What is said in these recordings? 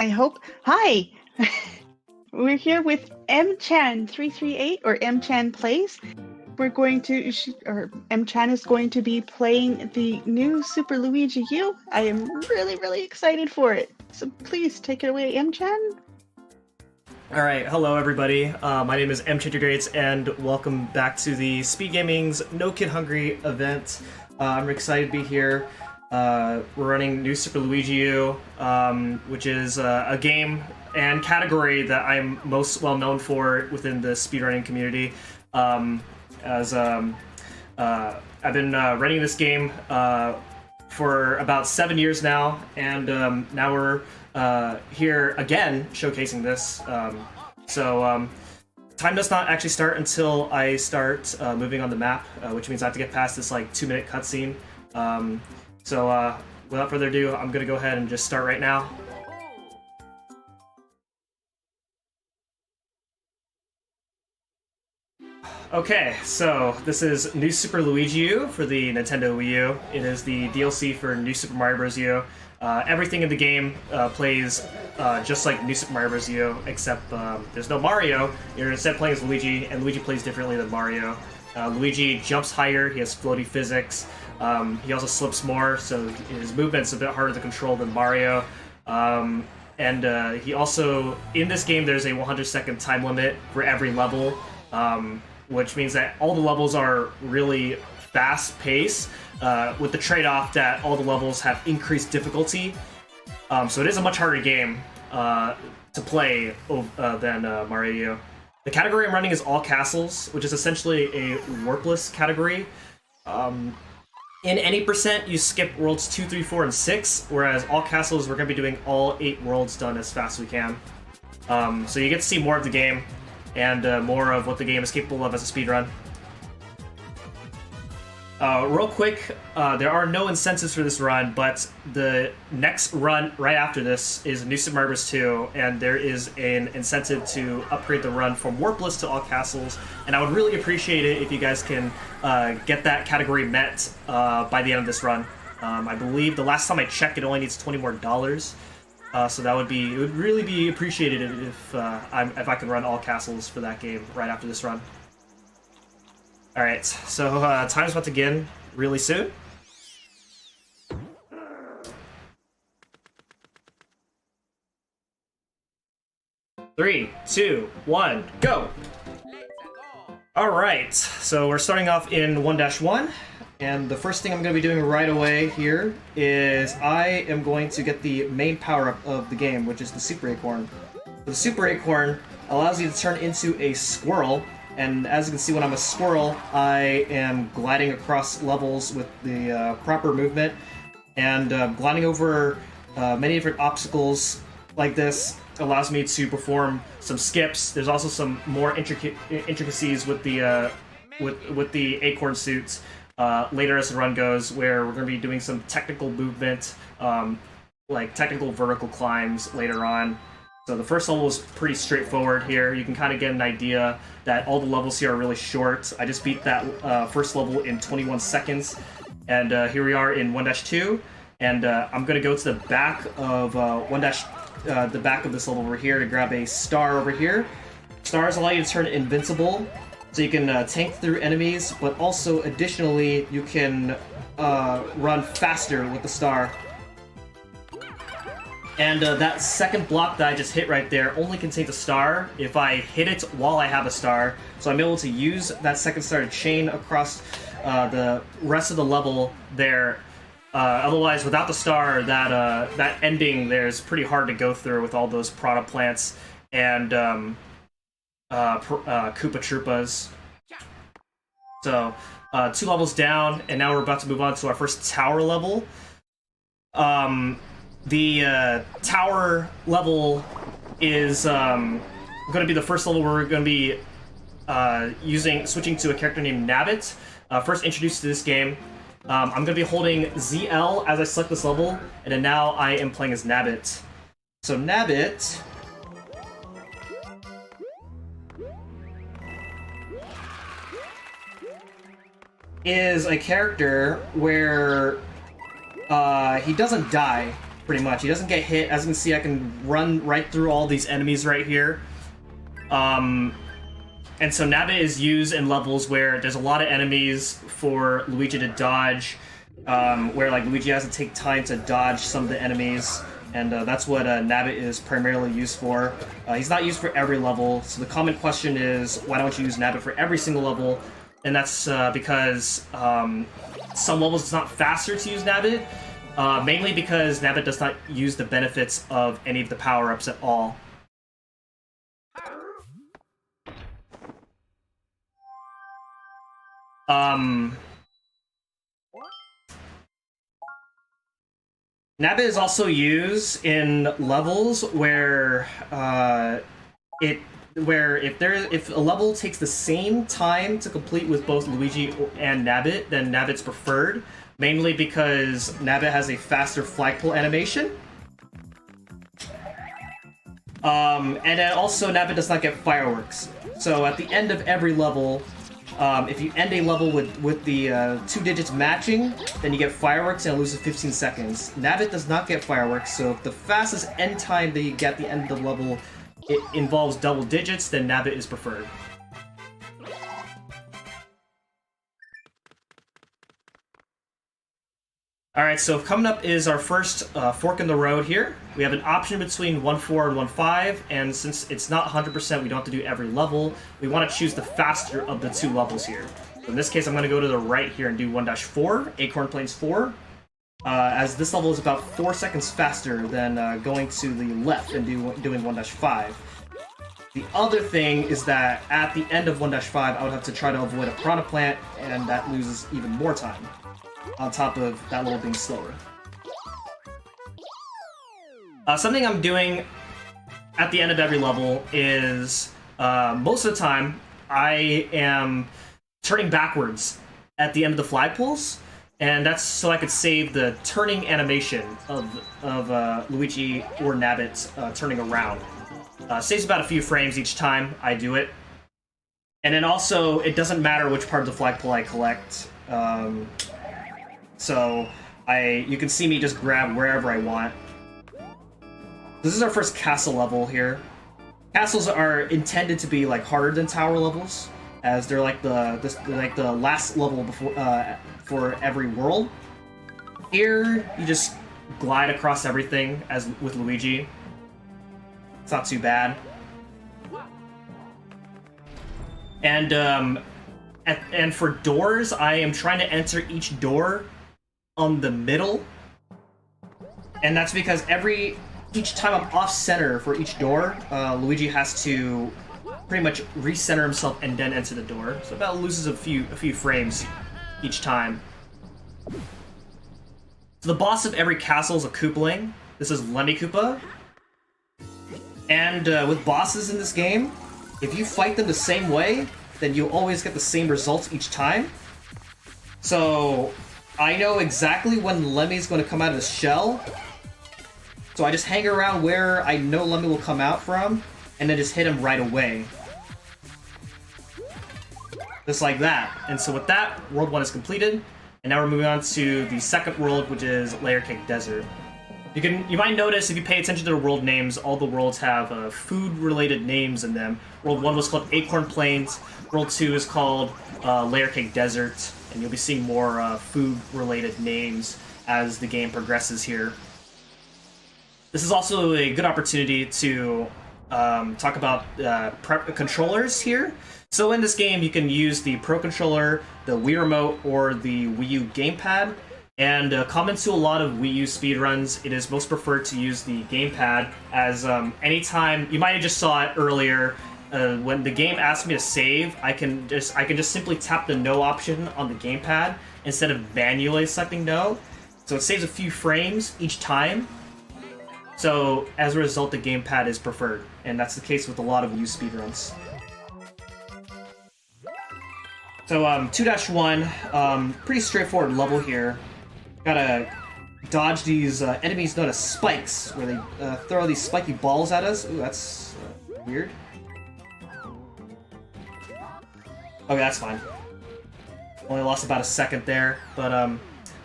I hope. Hi! We're here with MChan338 or MChan Plays. We're going to, or MChan is going to be playing the new Super Luigi U. I am really excited for it. So please take it away, MChan. All right, hello everybody. My name is M2Grades, and welcome back to the SpeedGaming's No Kid Hungry event. I'm excited to be here. We're running new Super Luigi U, which is a game and category that I'm most well known for within the speedrunning community. I've been running this game for about 7 years now, and now we're here again showcasing this. Time does not actually start until I start moving on the map, which means I have to get past this like 2-minute cutscene. Without further ado, I'm gonna go ahead and just start right now. Okay, so this is New Super Luigi U for the Nintendo Wii U. It is the DLC for New Super Mario Bros. U. Everything in the game plays just like New Super Mario Bros. U, except there's no Mario. You're instead playing as Luigi, and Luigi plays differently than Mario. Luigi jumps higher, he has floaty physics. He also slips more, so his movement's a bit harder to control than Mario. He also, in this game, there's a 100-second time limit for every level. Which means that all the levels are really fast-paced, with the trade-off that all the levels have increased difficulty. So it is a much harder game to play than Mario U. The category I'm running is All Castles, which is essentially a warpless category. In any percent, you skip worlds 2, 3, 4, and 6, whereas All Castles, we're going to be doing all 8 worlds done as fast as we can. So you get to see more of the game, and more of what the game is capable of as a speedrun. Real quick, there are no incentives for this run, but the next run right after this is New Super Mario Bros. 2, and there is an incentive to upgrade the run from Warpless to All Castles, and I would really appreciate it if you guys can get that category met by the end of this run. I believe the last time I checked, it only needs $20 more. So it would really be appreciated if I could run All Castles for that game right after this run. All right, so time's about to begin really soon. Three, two, one, go! All right, so we're starting off in 1-1. And the first thing I'm going to be doing right away here is I am going to get the main power-up of the game, which is the Super Acorn. The Super Acorn allows you to turn into a squirrel, and as you can see when I'm a squirrel, I am gliding across levels with the proper movement, and gliding over many different obstacles like this allows me to perform some skips. There's also some more intricacies with the Acorn suits. Later as the run goes, where we're going to be doing some technical movement, like technical vertical climbs later on. So the first level is pretty straightforward here. You can kind of get an idea that all the levels here are really short. I just beat that first level in 21 seconds. And here we are in 1-2. And I'm going to go to the back of the back of this level over here to grab a star over here. Stars allow you to turn invincible. So you can tank through enemies, but also additionally you can run faster with the star. And that second block that I just hit right there only contains a star if I hit it while I have a star. So I'm able to use that second star to chain across the rest of the level there. Otherwise, without the star, that ending there is pretty hard to go through with all those Prada plants and Koopa Troopas. So, 2 levels down, and now we're about to move on to our first tower level. The tower level is going to be the first level where we're going to be switching to a character named Nabbit. First introduced to this game. I'm going to be holding ZL as I select this level, and then now I am playing as Nabbit. So Nabbit is a character where he doesn't die pretty much. He doesn't get hit. As you can see, I can run right through all these enemies right here. And so Nabbit is used in levels where there's a lot of enemies for Luigi to dodge, where like Luigi has to take time to dodge some of the enemies, and that's what Nabbit is primarily used for. He's not used for every level, so the common question is, why don't you use Nabbit for every single level? And that's because some levels it's not faster to use Nabbit, mainly because Nabbit does not use the benefits of any of the power-ups at all. Nabbit is also used in levels where if a level takes the same time to complete with both Luigi and Nabbit, then Nabbit's preferred, mainly because Nabbit has a faster flagpole animation. And then also Nabbit does not get fireworks. So at the end of every level, if you end a level with the 2 digits matching, then you get fireworks and it loses 15 seconds. Nabbit does not get fireworks, so if the fastest end time that you get at the end of the level it involves double digits, then Nabbit is preferred. Alright, so coming up is our first fork in the road here. We have an option between 1-4 and 1-5, and since it's not 100%, we don't have to do every level. We want to choose the faster of the 2 levels here. So in this case, I'm going to go to the right here and do 1-4, Acorn Plains 4, as this level is about 4 seconds faster than going to the left and doing 1-5. The other thing is that at the end of 1-5, I would have to try to avoid a Piranha Plant, and that loses even more time, on top of that level being slower. Something I'm doing at the end of every level is, most of the time, I am turning backwards at the end of the flagpoles, and that's so I could save the turning animation of Luigi or Nabbit turning around. Saves about a few frames each time I do it. And then also, it doesn't matter which part of the flagpole I collect. So you can see me just grab wherever I want. This is our first castle level here. Castles are intended to be like harder than tower levels, as they're like the last level before for every world. Here you just glide across everything as with Luigi. It's not too bad. And for doors, I am trying to enter each door on the middle, and that's because each time I'm off center for each door, Luigi has to pretty much recenter himself and then enter the door. So that loses a few frames each time. So the boss of every castle is a Koopaling. This is Lemmy Koopa. And with bosses in this game, if you fight them the same way, then you'll always get the same results each time. So I know exactly when Lemmy's going to come out of his shell, so I just hang around where I know Lemmy will come out from, and then just hit him right away. Just like that. And so with that, World 1 is completed, and now we're moving on to the second world, which is Layer Cake Desert. You might notice, if you pay attention to the world names, all the worlds have food-related names in them. World 1 was called Acorn Plains, World 2 is called Layer Cake Desert, and you'll be seeing more food-related names as the game progresses here. This is also a good opportunity to talk about controllers here. So in this game, you can use the Pro Controller, the Wii Remote, or the Wii U Gamepad. And common to a lot of Wii U speedruns, it is most preferred to use the gamepad, as anytime, you might have just saw it earlier, when the game asks me to save, I can just simply tap the no option on the gamepad instead of manually selecting no. So it saves a few frames each time. So as a result, the gamepad is preferred, and that's the case with a lot of Wii U speedruns. So 2-1, pretty straightforward level here. Gotta dodge these enemies known as spikes, where they throw these spiky balls at us. Ooh, that's weird. Okay, that's fine. Only lost about a second there, but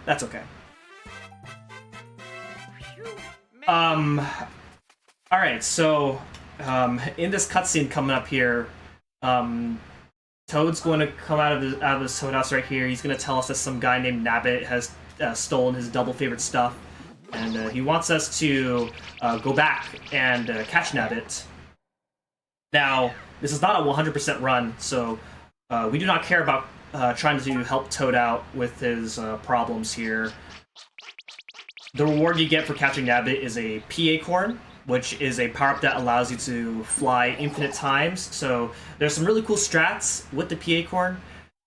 that's okay. Alright, so, in this cutscene coming up here, Toad's going to come out of his Toad house right here. He's going to tell us that some guy named Nabbit has stolen his double favorite stuff, and he wants us to go back and catch Nabbit. Now, this is not a 100% run, so we do not care about trying to help Toad out with his problems here. The reward you get for catching Nabbit is a P acorn, which is a power-up that allows you to fly infinite times. So there's some really cool strats with the P acorn,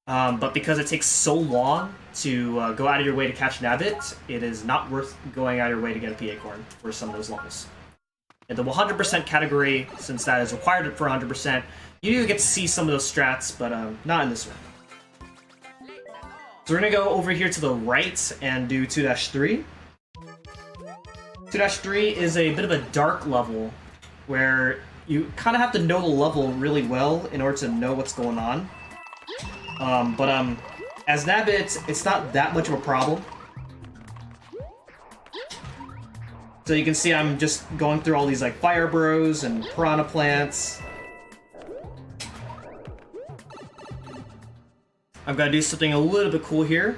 but because it takes so long to go out of your way to catch Nabbit, it is not worth going out of your way to get a P acorn for some of those levels. In the 100% category, since that is required for 100%, you do get to see some of those strats, but not in this one. So we're going to go over here to the right and do 2-3. 2-3 is a bit of a dark level where you kind of have to know the level really well in order to know what's going on. As Nabbit, it's not that much of a problem. So you can see I'm just going through all these like fire burrows and piranha plants. I've got to do something a little bit cool here.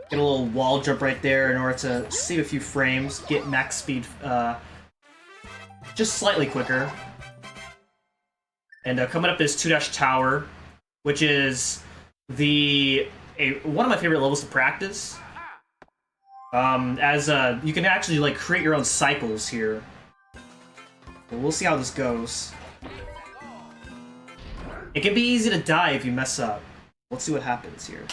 Get a little wall jump right there in order to save a few frames, get max speed just slightly quicker. And coming up is 2-Tower, which is one of my favorite levels to practice. You can actually like create your own cycles here. But we'll see how this goes. It can be easy to die if you mess up. Let's see what happens here.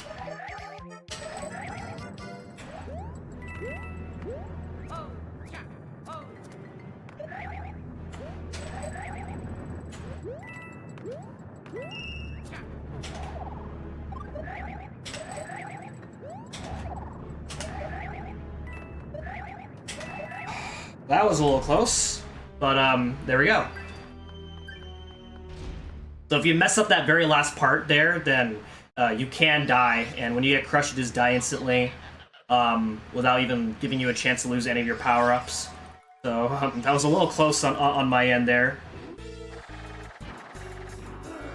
That was a little close, but there we go. So if you mess up that very last part there, then you can die, and when you get crushed, you just die instantly, without even giving you a chance to lose any of your power-ups. So that was a little close on my end there.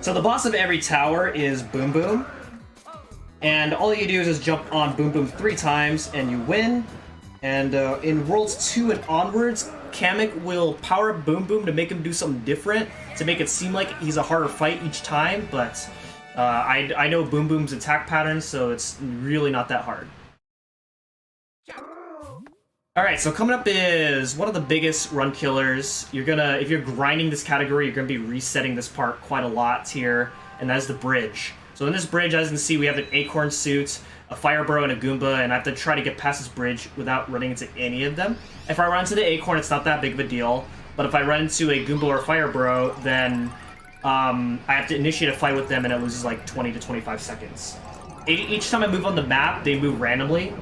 So the boss of every tower is Boom Boom, and all you do is just jump on Boom Boom 3 times, and you win. And in Worlds 2 and onwards, Kamek will power up Boom Boom to make him do something different, to make it seem like he's a harder fight each time, but I know Boom Boom's attack pattern, so it's really not that hard. Alright, so coming up is one of the biggest run killers. If you're grinding this category, you're gonna be resetting this part quite a lot here, and that is the bridge. So in this bridge, as you can see, we have an acorn suit, a fire burrow, and a Goomba, and I have to try to get past this bridge without running into any of them. If I run into the acorn, it's not that big of a deal, but if I run into a Goomba or a fire burrow, then I have to initiate a fight with them, and it loses like 20 to 25 seconds. Each time I move on the map, they move randomly,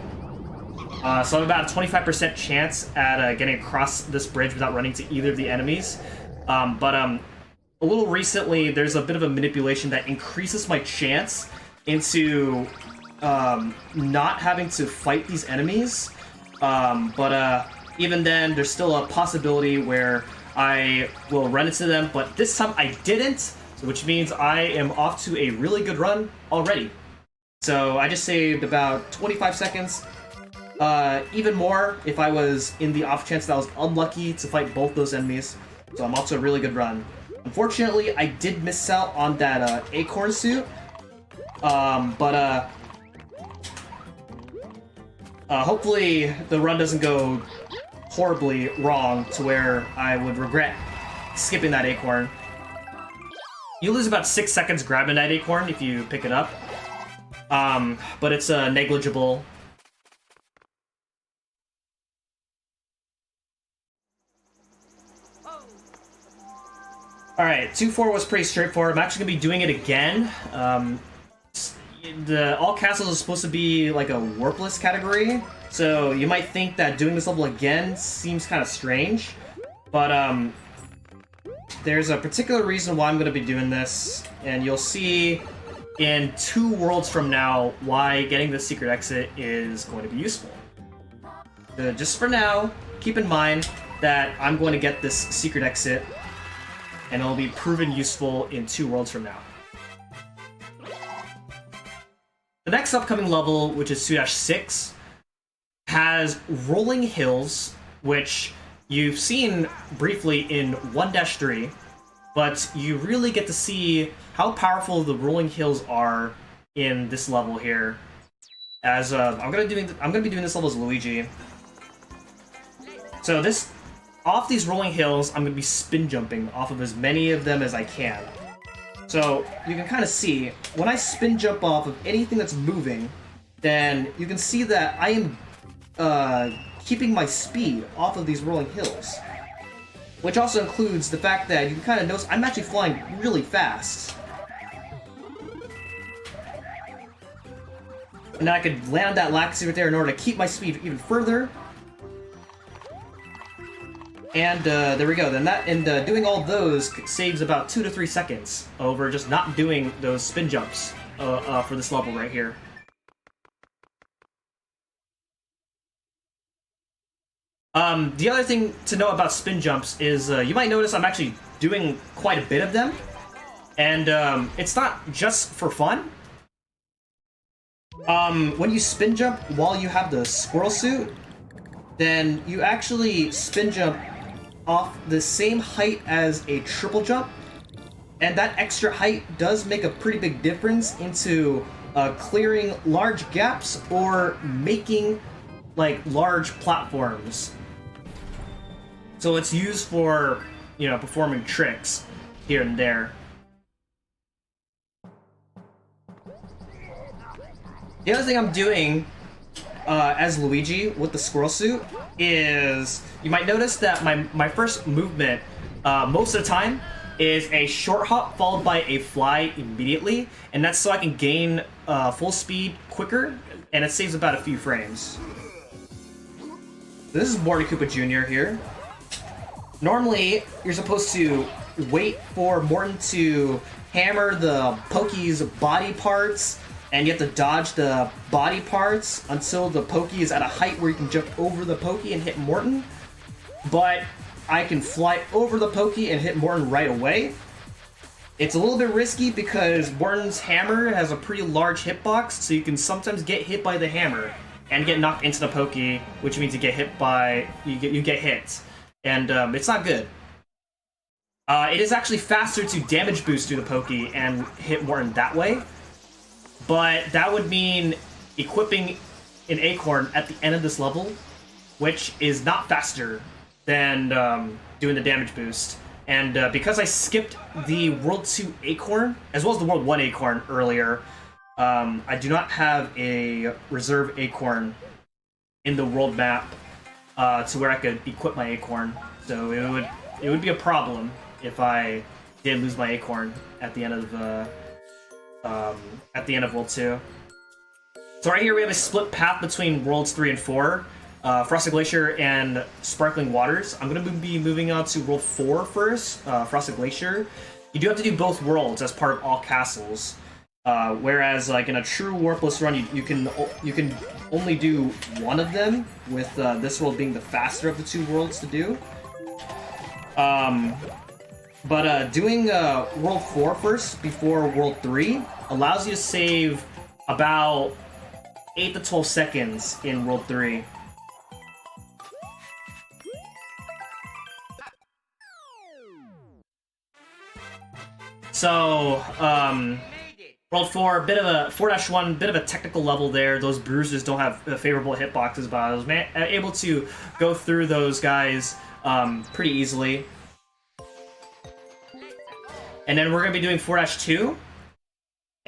so I have about a 25% chance at getting across this bridge without running to either of the enemies. A little recently, there's a bit of a manipulation that increases my chance into not having to fight these enemies. Even then, there's still a possibility where I will run into them, but this time I didn't, which means I am off to a really good run already. So I just saved about 25 seconds. Even more if I was in the off chance that I was unlucky to fight both those enemies. So I'm off to a really good run. Unfortunately, I did miss out on that acorn suit. Hopefully the run doesn't go horribly wrong to where I would regret skipping that acorn. You lose about 6 seconds grabbing that acorn if you pick it up. But it's negligible. Alright, 2-4 was pretty straightforward. I'm actually going to be doing it again. All castles are supposed to be like a warpless category, so you might think that doing this level again seems kind of strange, but there's a particular reason why I'm going to be doing this, and you'll see in 2 worlds from now why getting the secret exit is going to be useful. Just for now, keep in mind that I'm going to get this secret exit, and it'll be proven useful in 2 worlds from now. The next upcoming level, which is 2-6, has rolling hills, which you've seen briefly in 1-3, but you really get to see how powerful the rolling hills are in this level here. As I'm gonna be doing this level as Luigi. So off these rolling hills, I'm gonna be spin jumping off of as many of them as I can. So you can kind of see when I spin jump off of anything that's moving, then you can see that I am keeping my speed off of these rolling hills. Which also includes the fact that you can kind of notice I'm actually flying really fast. And I could land that laxity right there in order to keep my speed even further. And there we go. Then doing all those saves about 2 to 3 seconds over just not doing those spin jumps for this level right here. The other thing to know about spin jumps is you might notice I'm actually doing quite a bit of them. And it's not just for fun. When you spin jump while you have the squirrel suit, then you actually spin jump off the same height as a triple jump, and that extra height does make a pretty big difference into clearing large gaps or making like large platforms. So it's used for, you know, performing tricks here and there. The other thing I'm doing as Luigi with the squirrel suit is you might notice that my first movement most of the time is a short hop followed by a fly immediately, and that's so I can gain full speed quicker, and it saves about a few frames. This is Morty Koopa Jr. here. Normally, you're supposed to wait for Morton to hammer the Pokey's body parts, and you have to dodge the body parts until the Pokey is at a height where you can jump over the Pokey and hit Morton. But I can fly over the Pokey and hit Morton right away. It's a little bit risky because Morton's hammer has a pretty large hitbox, so you can sometimes get hit by the hammer and get knocked into the Pokey, which means you get hit. And it's not good. It is actually faster to damage boost through the Pokey and hit Morton that way. But that would mean equipping an Acorn at the end of this level, which is not faster than doing the damage boost. And because I skipped the World 2 Acorn, as well as the World 1 Acorn earlier, I do not have a reserve Acorn in the world map to where I could equip my Acorn. So it would be a problem if I did lose my Acorn at the end of World 2. So right here we have a split path between Worlds 3 and 4, Frosted Glacier and Sparkling Waters. I'm going to be moving on to World 4 first, Frosted Glacier. You do have to do both worlds as part of all castles, whereas like in a true warpless run, you can only do one of them, with this world being the faster of the 2 worlds to do. But doing World 4 first before World 3 allows you to save about 8 to 12 seconds in World 3. So, World 4, bit of a 4-1, bit of a technical level there. Those bruises don't have favorable hitboxes, but I was able to go through those guys pretty easily. And then we're going to be doing 4-2.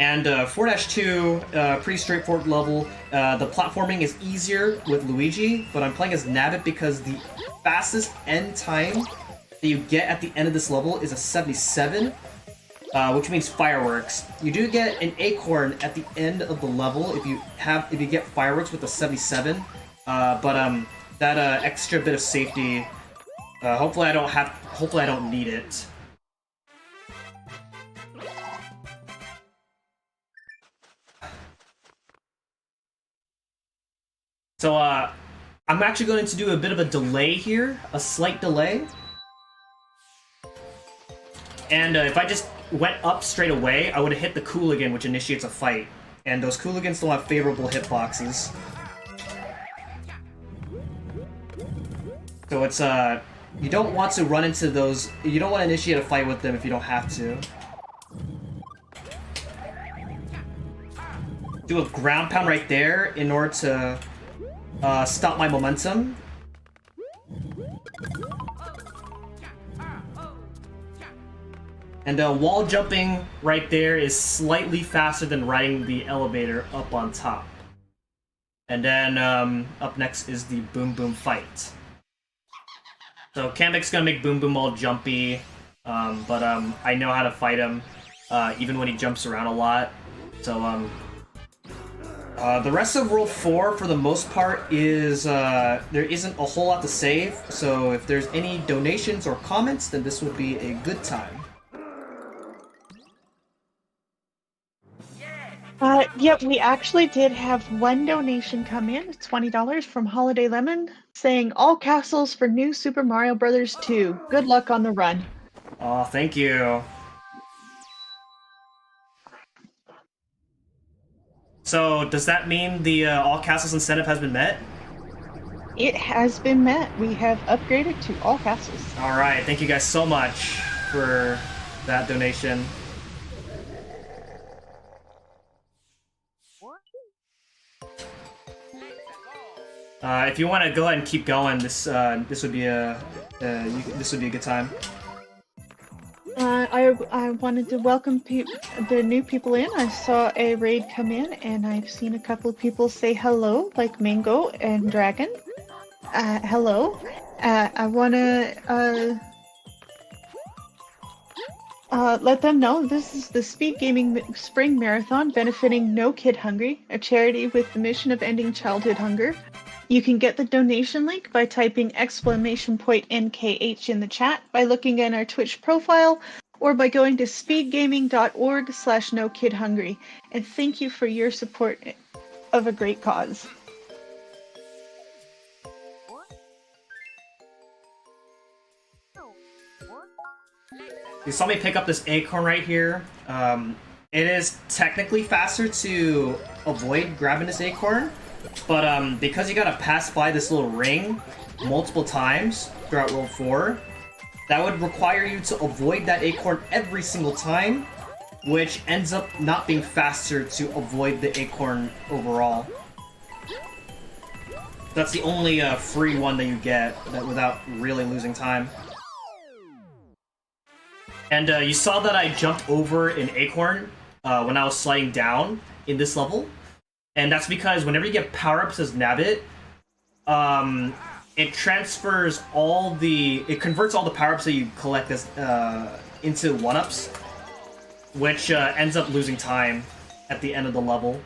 And 4-2, pretty straightforward level. The platforming is easier with Luigi, but I'm playing as Nabbit because the fastest end time that you get at the end of this level is a 77, which means fireworks. You do get an Acorn at the end of the level if you get fireworks with a 77, but that extra bit of safety, hopefully I don't need it. So, I'm actually going to do a bit of a delay here, a slight delay. And if I just went up straight away, I would have hit the Cooligan, which initiates a fight. And those Cooligans don't have favorable hitboxes. So it's, you don't want to run into those... You don't want to initiate a fight with them if you don't have to. Do a ground pound right there in order to stop my momentum. And wall jumping right there is slightly faster than riding the elevator up on top. And then up next is the Boom Boom fight. So Kamek's gonna make Boom Boom all jumpy, but I know how to fight him, even when he jumps around a lot. So the rest of World 4, for the most part, is there isn't a whole lot to save. So if there's any donations or comments, then this would be a good time. Yep, we actually did have one donation come in, $20 from Holiday Lemon, saying all castles for new Super Mario Bros. 2. Good luck on the run. Oh, thank you. So, does that mean the all castles incentive has been met? It has been met. We have upgraded to all castles. Alright, thank you guys so much for that donation. If you want to go ahead and keep going, this would be a good time. I wanted to welcome the new people in. I saw a raid come in, and I've seen a couple of people say hello, like Mango and Dragon. Hello. I want to let them know this is the SpeedGaming Spring Marathon benefiting No Kid Hungry, a charity with the mission of ending childhood hunger. You can get the donation link by typing !NKH in the chat, by looking at our Twitch profile, or by going to speedgaming.org/NoKidHungry. And thank you for your support of a great cause. You saw me pick up this acorn right here. It is technically faster to avoid grabbing this acorn, but because you gotta pass by this little ring multiple times throughout World 4, that would require you to avoid that acorn every single time, which ends up not being faster to avoid the acorn overall. That's the only free one that you get without really losing time. And you saw that I jumped over an acorn when I was sliding down in this level. And that's because whenever you get power-ups as Nabbit, it transfers it converts all the power-ups that you collect as, into 1-ups, which ends up losing time at the end of the level.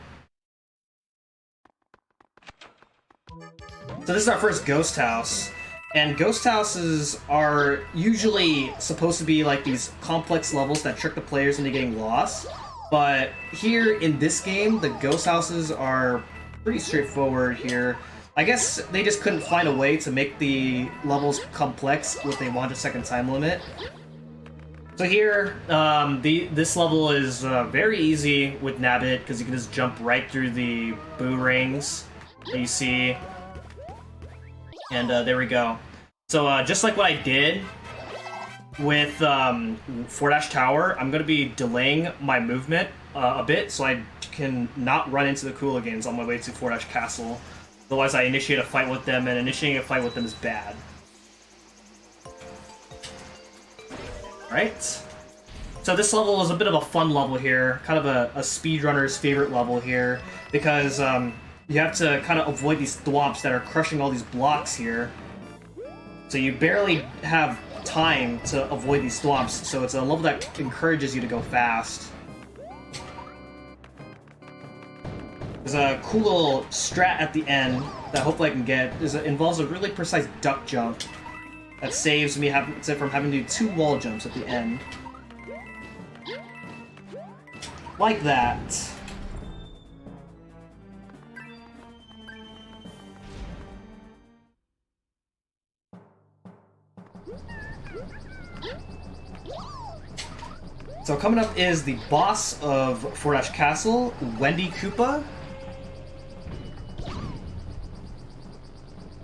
So this is our first ghost house. And ghost houses are usually supposed to be like these complex levels that trick the players into getting lost. But here in this game, the ghost houses are pretty straightforward here. I guess they just couldn't find a way to make the levels complex with a 100-second time limit. So here, this level is very easy with Nabbit, because you can just jump right through the boo rings that you see. And there we go. So just like what I did with 4-Tower, I'm going to be delaying my movement a bit so I can not run into the Cooligans on my way to 4-Castle. Otherwise I initiate a fight with them, and initiating a fight with them is bad. Alright. So this level is a bit of a fun level here, kind of a speedrunner's favorite level here, because you have to kind of avoid these thwomps that are crushing all these blocks here. So you barely have time to avoid these thwomps, so it's a level that encourages you to go fast. There's a cool little strat at the end that hopefully I can get. It involves a really precise duck jump that saves me from having to do 2 wall jumps at the end. Like that. So coming up is the boss of 4-Dash Castle, Wendy Koopa.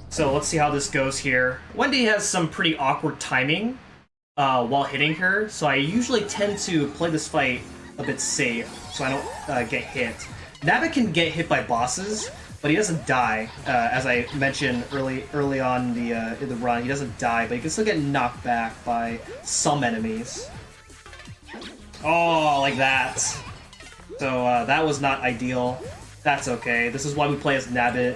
So let's see how this goes here. Wendy has some pretty awkward timing while hitting her, so I usually tend to play this fight a bit safe so I don't get hit. Nabbit can get hit by bosses, but he doesn't die. As I mentioned early on in the run, he doesn't die, but he can still get knocked back by some enemies. Oh, like that. So that was not ideal. That's okay. This is why we play as Nabbit.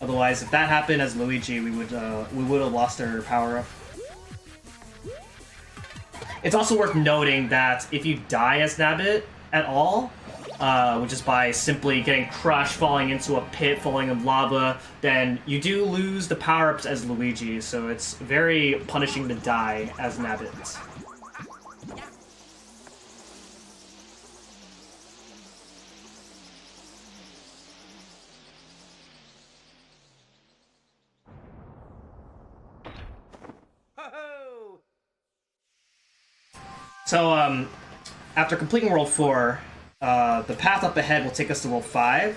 Otherwise, if that happened as Luigi, we would have lost our power-up. It's also worth noting that if you die as Nabbit at all, which is by simply getting crushed, falling into a pit, falling in lava, then you do lose the power-ups as Luigi, so it's very punishing to die as Nabbit. So, after completing World 4, the path up ahead will take us to World 5,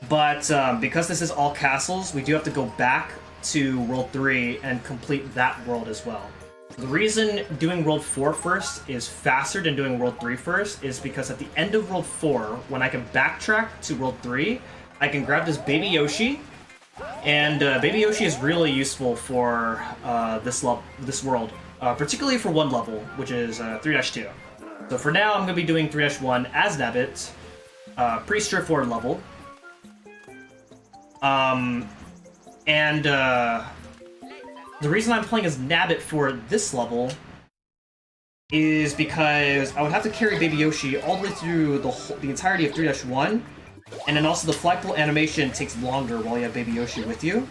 but because this is all castles, we do have to go back to World 3 and complete that world as well. The reason doing World 4 first is faster than doing World 3 first is because at the end of World 4, when I can backtrack to World 3, I can grab this Baby Yoshi, and Baby Yoshi is really useful for this world. Particularly for one level, which is 3-2. So for now, I'm going to be doing 3-1 as Nabbit. Pretty straightforward level. The reason I'm playing as Nabbit for this level is because I would have to carry Baby Yoshi all the way through the entirety of 3-1, and then also the flagpole animation takes longer while you have Baby Yoshi with you.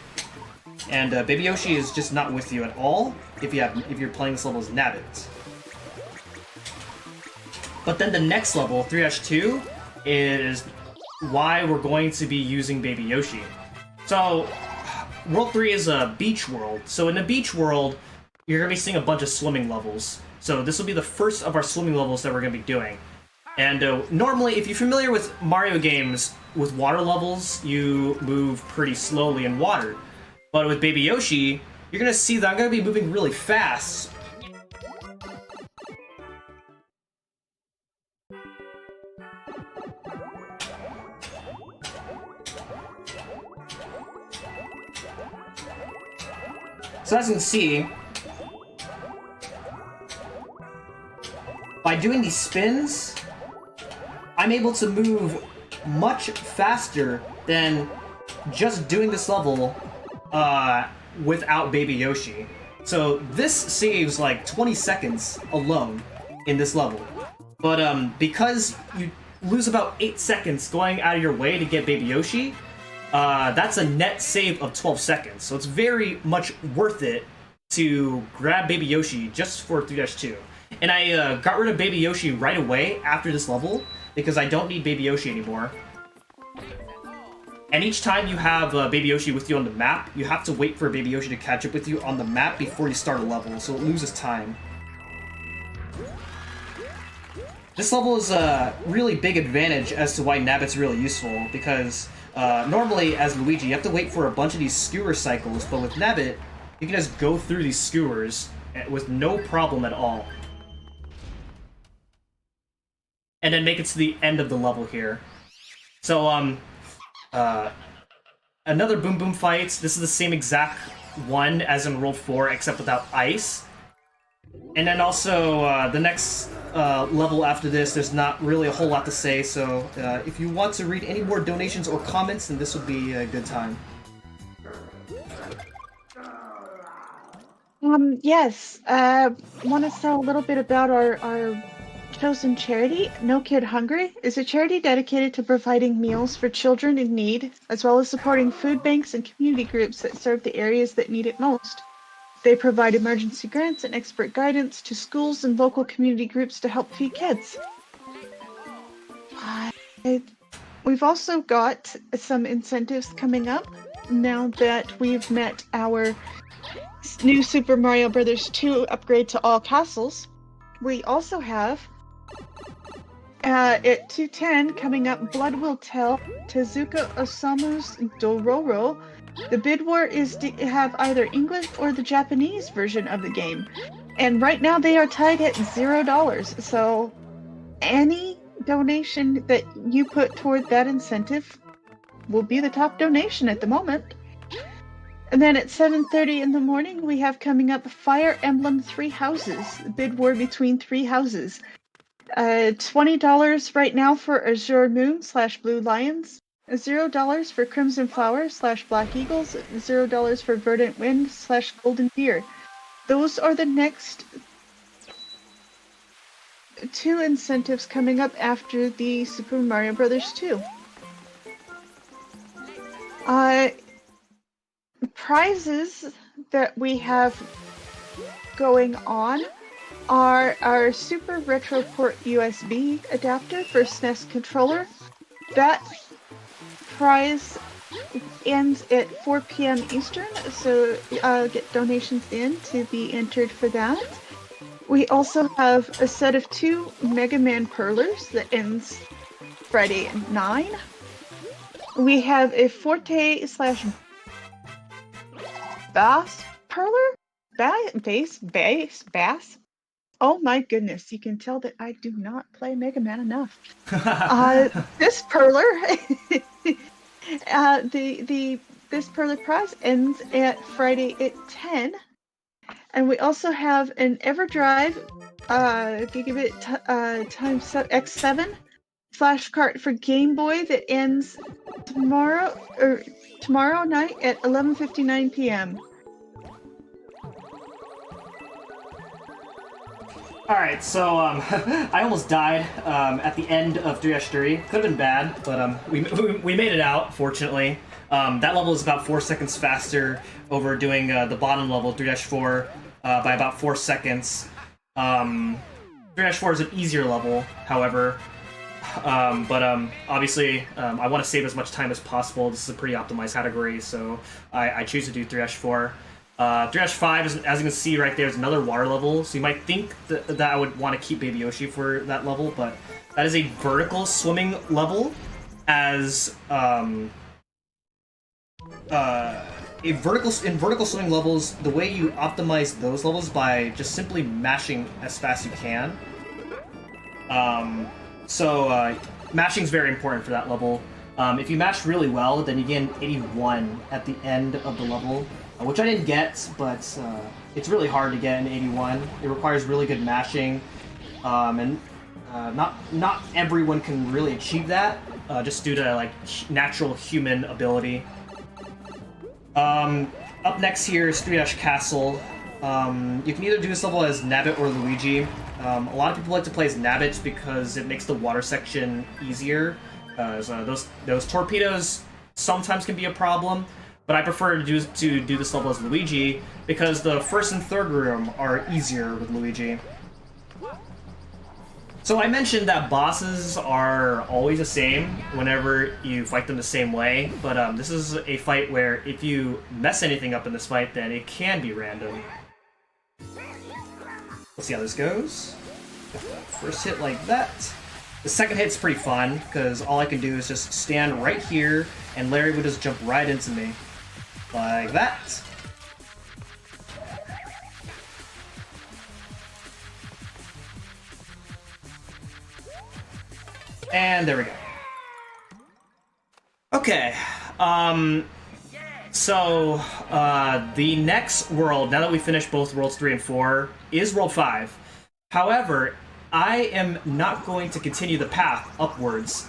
And Baby Yoshi is just not with you at all if you're playing this level as Nabbit. But then the next level, 3-2, is why we're going to be using Baby Yoshi. So, World 3 is a beach world. So in the beach world, you're going to be seeing a bunch of swimming levels. So this will be the first of our swimming levels that we're going to be doing. And normally, if you're familiar with Mario games, with water levels, you move pretty slowly in water. But with Baby Yoshi, you're gonna see that I'm gonna be moving really fast. So as you can see, by doing these spins, I'm able to move much faster than just doing this level without Baby Yoshi. So this saves like 20 seconds alone in this level. But because you lose about 8 seconds going out of your way to get Baby Yoshi, that's a net save of 12 seconds. So it's very much worth it to grab Baby Yoshi just for 3-2. And I got rid of Baby Yoshi right away after this level because I don't need Baby Yoshi anymore. And each time you have Baby Yoshi with you on the map, you have to wait for Baby Yoshi to catch up with you on the map before you start a level, so it loses time. This level is a really big advantage as to why Nabbit's really useful, because normally, as Luigi, you have to wait for a bunch of these skewer cycles, but with Nabbit, you can just go through these skewers with no problem at all. And then make it to the end of the level here. So, another Boom Boom fight. This is the same exact one as in World 4, except without ice. And then also, the next level after this, there's not really a whole lot to say, so if you want to read any more donations or comments, then this would be a good time. Yes, want to tell a little bit about our chosen charity, No Kid Hungry, is a charity dedicated to providing meals for children in need, as well as supporting food banks and community groups that serve the areas that need it most. They provide emergency grants and expert guidance to schools and local community groups to help feed kids. We've also got some incentives coming up now that we've met our New Super Mario Bros. 2 upgrade to all castles. We also have at 2:10 coming up, Blood Will Tell, Tezuka Osamu's Dororo. The bid war is to have either English or the Japanese version of the game. And right now they are tied at $0. So any donation that you put toward that incentive will be the top donation at the moment. And then at 7:30 in the morning, we have coming up Fire Emblem Three Houses, bid war between three houses. $20 right now for Azure Moon / Blue Lions, $0 for Crimson Flower / Black Eagles, $0 for Verdant Wind / Golden Deer. Those are the next two incentives coming up after the Super Mario Bros. 2. Prizes that we have going on are our Super Retro Port USB adapter for SNES controller. That prize ends at 4 p.m. Eastern, so get donations in to be entered for that. We also have a set of 2 Mega Man Perlers that ends Friday at 9. We have a Forte / Bass Perler? Bass? Oh my goodness, you can tell that I do not play Mega Man enough. This Perler, this Perler prize ends at Friday at 10. And we also have an Everdrive Gigabit X7 flash cart for Game Boy that ends tomorrow night at 11:59 p.m. Alright, so I almost died at the end of 3-3. Could have been bad, but we made it out, fortunately. That level is about 4 seconds faster over doing the bottom level, 3-4, by about 4 seconds. 3-4 is an easier level, however. Obviously, I want to save as much time as possible. This is a pretty optimized category, so I choose to do 3-4. 3-5, as you can see right there, is another water level, so you might think that I would want to keep Baby Yoshi for that level, but that is a vertical swimming level, as in vertical swimming levels, the way you optimize those levels by just simply mashing as fast as you can. Mashing is very important for that level. If you mash really well, then you get an 81 at the end of the level, which I didn't get, but it's really hard to get an 81. It requires really good mashing, and not everyone can really achieve that, just due to like natural human ability. Up next here is 3-Castle. You can either do this level as Nabbit or Luigi. A lot of people like to play as Nabbit because it makes the water section easier. Those torpedoes sometimes can be a problem, but I prefer to do this level as Luigi because the first and third room are easier with Luigi. So I mentioned that bosses are always the same whenever you fight them the same way, but this is a fight where if you mess anything up in this fight, then it can be random. Let's see how this goes. First hit like that. The second hit's pretty fun, because all I can do is just stand right here, and Larry would just jump right into me. Like that. And there we go. Okay, the next world, now that we finished both Worlds 3 and 4, is World 5. However, I am not going to continue the path upwards,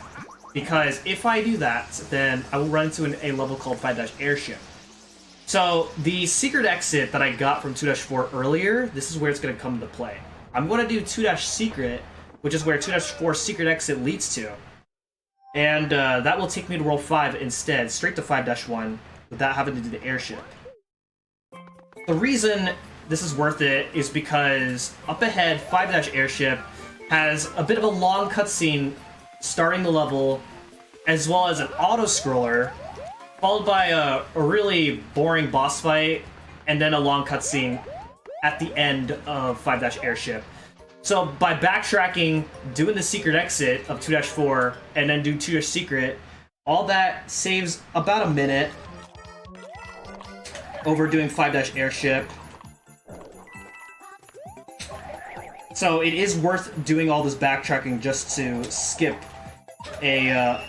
because if I do that, then I will run into a level called 5-Airship. So, the secret exit that I got from 2-4 earlier, this is where it's going to come into play. I'm going to do 2-Secret, which is where 2-4 secret exit leads to. And that will take me to World 5 instead, straight to 5-1, without having to do the airship. The reason this is worth it is because up ahead, 5-Airship has a bit of a long cutscene starting the level, as well as an auto-scroller, followed by a really boring boss fight, and then a long cutscene at the end of 5-Airship. So by backtracking, doing the secret exit of 2-4, and then do 2-Secret, all that saves about a minute over doing 5-Airship. So it is worth doing all this backtracking just to skip a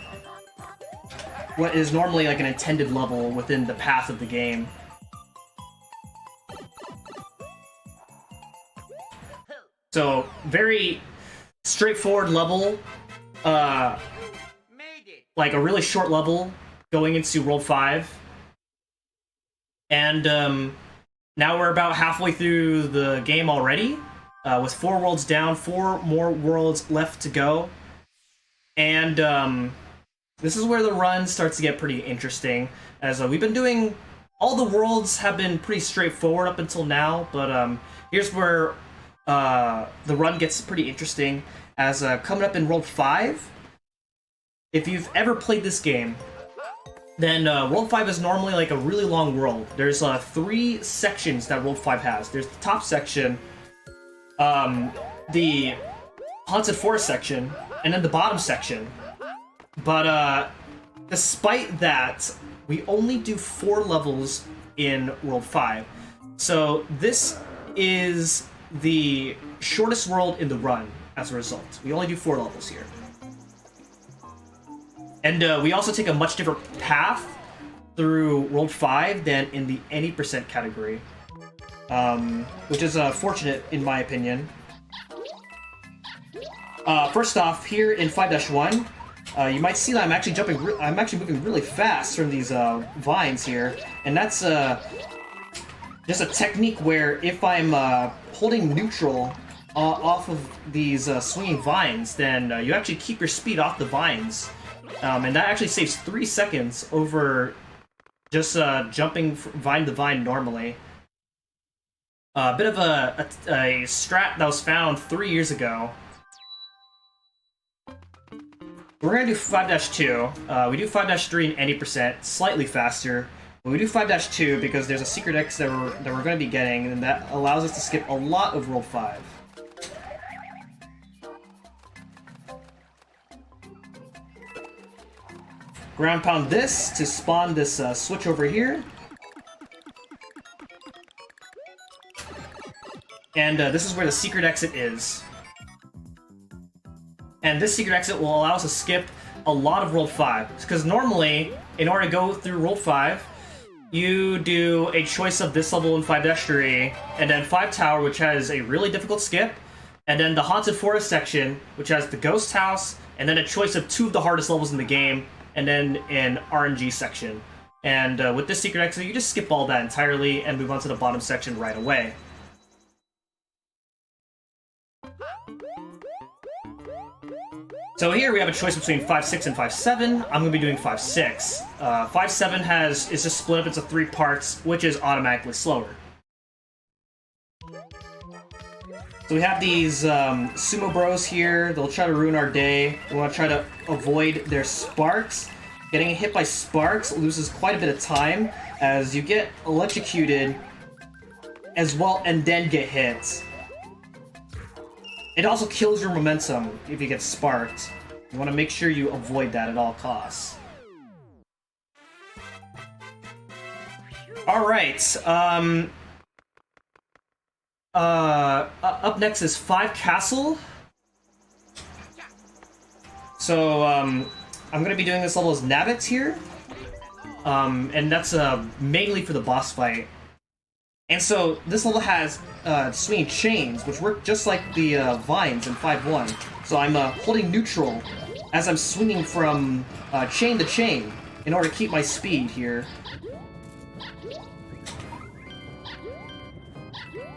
what is normally like an intended level within the path of the game. So very straightforward level, like a really short level going into World 5. And now we're about halfway through the game already, with 4 worlds down, 4 more worlds left to go. And this is where the run starts to get pretty interesting, as we've been doing... All the worlds have been pretty straightforward up until now, but here's where the run gets pretty interesting, as coming up in World 5, if you've ever played this game, then World 5 is normally like a really long world. There's 3 sections that World 5 has. There's the top section, the Haunted Forest section, and then the bottom section. But despite that, we only do 4 levels in World 5. So this is the shortest world in the run as a result. We only do 4 levels here. And we also take a much different path through World 5 than in the any % category, which is fortunate in my opinion. First off, here in 5-1, you might see that I'm actually moving really fast from these vines here, and that's just a technique where if I'm holding neutral off of these swinging vines, then you actually keep your speed off the vines. And that actually saves 3 seconds over just jumping vine to vine normally. A bit of a strat that was found 3 years ago. We're going to do 5-2. We do 5-3 in any %, slightly faster. But we do 5-2 because there's a secret X that we're going to be getting, and that allows us to skip a lot of World 5. Ground pound this to spawn this switch over here. And this is where the secret exit is. And this secret exit will allow us to skip a lot of World 5. Because normally, in order to go through World 5, you do a choice of this level in 5-3, and then 5 Tower, which has a really difficult skip, and then the Haunted Forest section, which has the Ghost House, and then a choice of 2 of the hardest levels in the game, and then an RNG section. And with this secret exit, you just skip all that entirely and move on to the bottom section right away. So here we have a choice between 5-6 and 5-7. I'm going to be doing 5-6. 5-7 is just split up into 3 parts, which is automatically slower. So we have these sumo bros here. They'll try to ruin our day. We want to try to avoid their sparks. Getting hit by sparks loses quite a bit of time, as you get electrocuted as well and then get hit. It also kills your momentum if you get sparked. You want to make sure you avoid that at all costs. Alright, up next is 5 Castle. So, I'm gonna be doing this level as Nabbits here. And that's mainly for the boss fight. And so, this level has swinging chains, which work just like the vines in 5-1. So I'm holding neutral as I'm swinging from chain to chain in order to keep my speed here.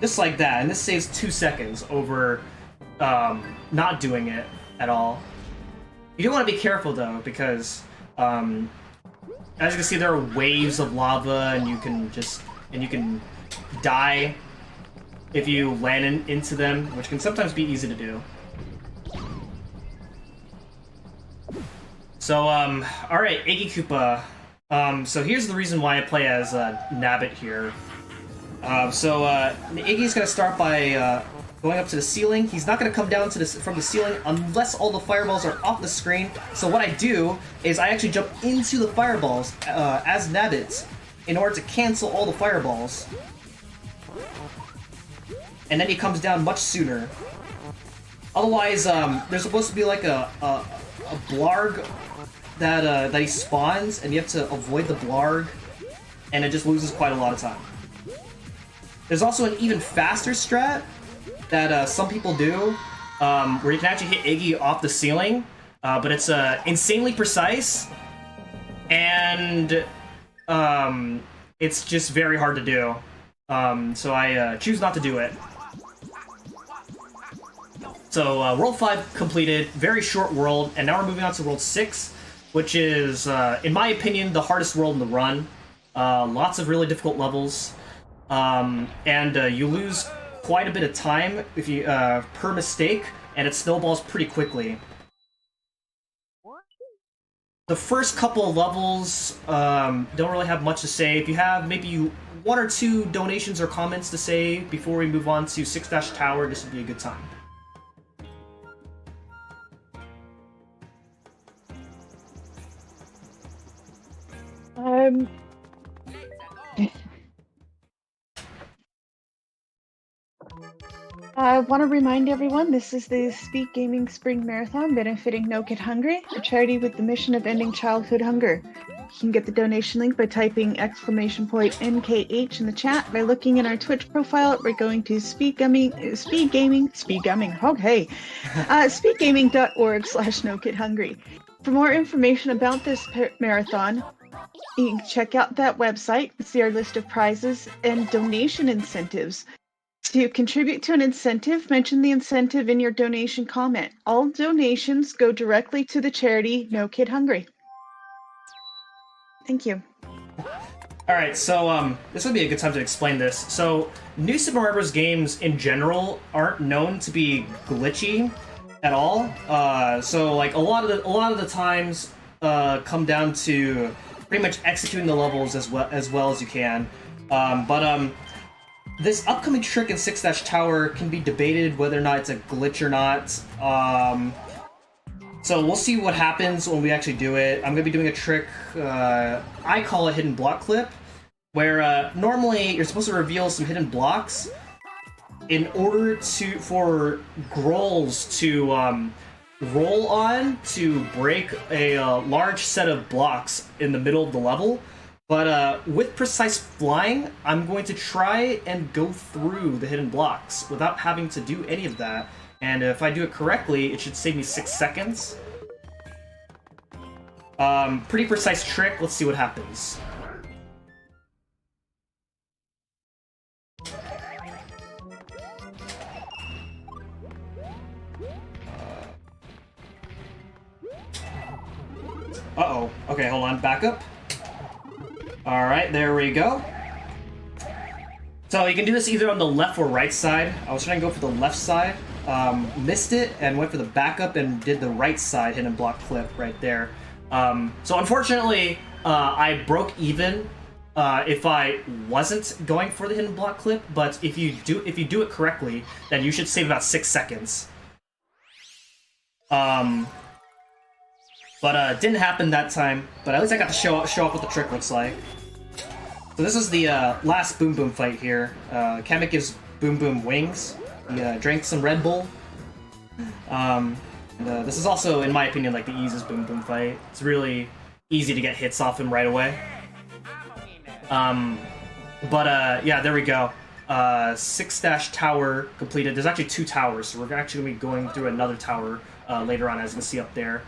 Just like that, and this saves 2 seconds over not doing it at all. You do want to be careful though, because as you can see, there are waves of lava, and you can die if you land into them, which can sometimes be easy to do. So, alright, Iggy Koopa. So here's the reason why I play as Nabbit here. Iggy's gonna start by going up to the ceiling. He's not gonna come down from the ceiling unless all the fireballs are off the screen. So what I do is I actually jump into the fireballs as Nabbit in order to cancel all the fireballs. And then he comes down much sooner. Otherwise, there's supposed to be like a blarg that he spawns, and you have to avoid the blarg, and it just loses quite a lot of time. There's also an even faster strat that some people do, where you can actually hit Iggy off the ceiling, but it's insanely precise, and it's just very hard to do. So I choose not to do it. So World 5 completed, very short world, and now we're moving on to World 6, which is, in my opinion, the hardest world in the run. Lots of really difficult levels, and you lose quite a bit of time if you per mistake, and it snowballs pretty quickly. The first couple of levels don't really have much to say. If you have maybe 1 or 2 donations or comments to say before we move on to 6-Tower, this would be a good time. I want to remind everyone this is the SpeedGaming Spring Marathon benefiting No Kid Hungry, a charity with the mission of ending childhood hunger. You can get the donation link by typing !NKH in the chat. By looking in our Twitch profile, we're going to speedgaming, okay, speedgaming.org/NoKidHungry. For more information about this marathon, you can check out that website, see our list of prizes and donation incentives. To contribute to an incentive, mention the incentive in your donation comment. All donations go directly to the charity No Kid Hungry. Thank you. Alright, so this would be a good time to explain this. So, New Super Mario Bros. Games in general aren't known to be glitchy at all. So like a lot of the times come down to pretty much executing the levels as well as you can. This upcoming trick in 6-Tower can be debated whether or not it's a glitch or not. So we'll see what happens when we actually do it. I'm going to be doing a trick, I call a hidden block clip, where normally you're supposed to reveal some hidden blocks in order for Grolls to roll on to break a large set of blocks in the middle of the level. But with precise flying, I'm going to try and go through the hidden blocks without having to do any of that. And if I do it correctly, it should save me 6 seconds. Pretty precise trick. Let's see what happens. Uh-oh. Okay, hold on. Back up. Alright, there we go. So you can do this either on the left or right side. I was trying to go for the left side, missed it, and went for the backup and did the right side hidden block clip right there. So unfortunately, I broke even if I wasn't going for the hidden block clip, but if you do it correctly, then you should save about 6 seconds. But didn't happen that time, but at least I got to show off what the trick looks like. So this is the last Boom Boom fight here. Kamek gives Boom Boom wings. He drank some Red Bull. This is also, in my opinion, like the easiest Boom Boom fight. It's really easy to get hits off him right away. Yeah, there we go. 6-Tower completed. There's actually 2 towers, so we're actually going to be going through another tower later on, as you can see up there.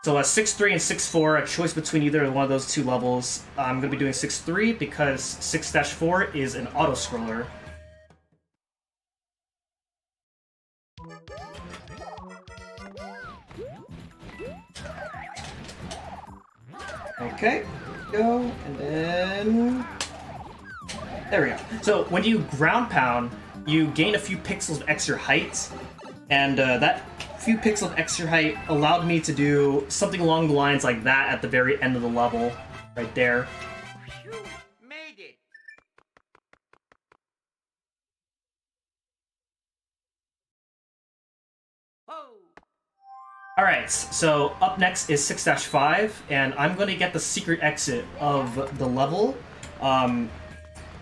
So 6-3 and 6-4, a choice between either one of those 2 levels. I'm going to be doing 6-3 because 6-4 is an auto-scroller. Okay, go, and then... There we go. So when you ground pound, you gain a few pixels of extra height, and that few pixels of extra height allowed me to do something along the lines like that at the very end of the level, right there. Made it. Alright, so up next is 6-5, and I'm going to get the secret exit of the level.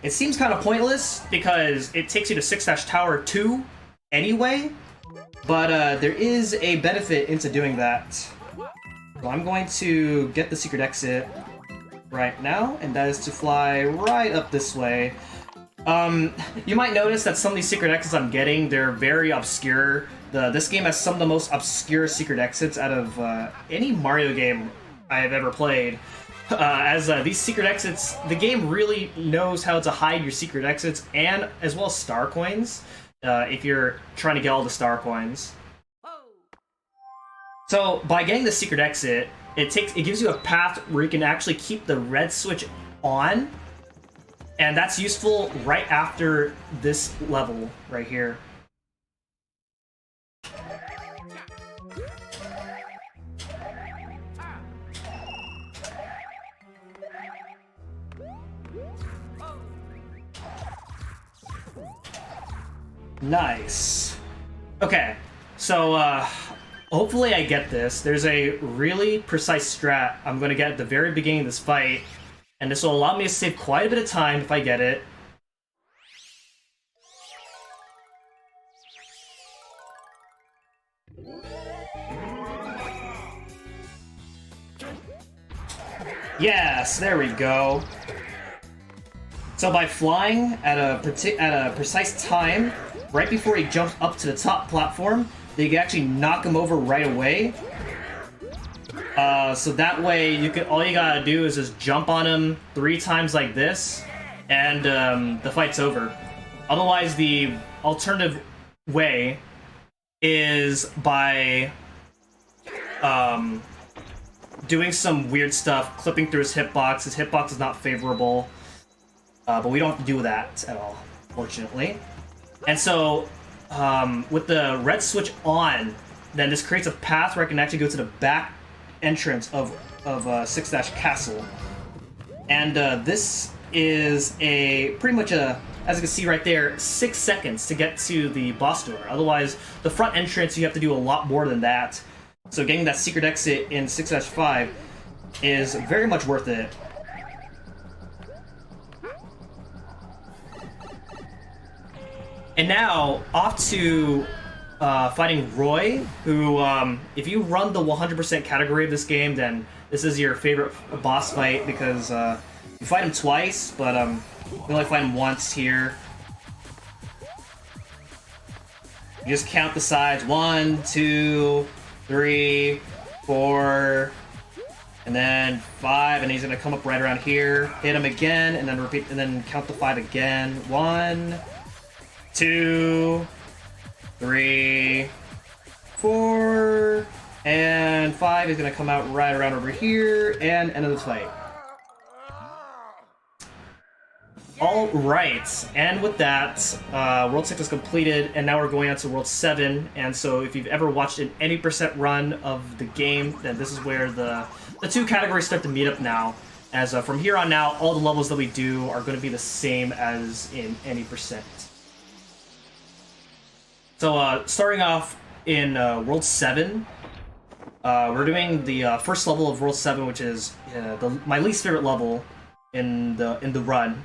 It seems kind of pointless, because it takes you to 6-Tower 2 anyway, but there is a benefit into doing that. So I'm going to get the secret exit right now, and that is to fly right up this way. You might notice that some of these secret exits I'm getting, they're very obscure. This game has some of the most obscure secret exits out of any Mario game I have ever played. These secret exits, the game really knows how to hide your secret exits, and as well as star coins, if you're trying to get all the star coins. So by getting the secret exit, it gives you a path where you can actually keep the red switch on, and that's useful right after this level right here. Nice. Okay, so hopefully I get this. There's a really precise strat I'm going to get at the very beginning of this fight, and this will allow me to save quite a bit of time if I get it. Yes, there we go. So by flying at a precise time, right before he jumps up to the top platform, you can actually knock him over right away. So that way, all you gotta do is just jump on him 3 times like this, and the fight's over. Otherwise, the alternative way is by doing some weird stuff, clipping through his hitbox. His hitbox is not favorable, but we don't have to do that at all, fortunately. And so, with the red switch on, then this creates a path where I can actually go to the back entrance of 6-Castle. And this is pretty much as you can see right there, 6 seconds to get to the boss door. Otherwise, the front entrance, you have to do a lot more than that. So getting that secret exit in 6-5 is very much worth it. And now, off to fighting Roy, who, if you run the 100% category of this game, then this is your favorite boss fight, because you fight him twice, but you only fight him once here. You just count the sides, 1, 2, 3, 4, and then 5, and he's gonna come up right around here, hit him again, and then repeat, and then count the 5 again. 1, 2, 3, 4, and 5 is gonna come out right around over here, and end of the fight. Alright, and with that, World 6 is completed, and now we're going on to World 7, and so if you've ever watched an any percent run of the game, then this is where the 2 categories start to meet up now, as from here on out, all the levels that we do are going to be the same as in any percent. So, starting off in World 7, we're doing the first level of World 7, which is my least favorite level in the run.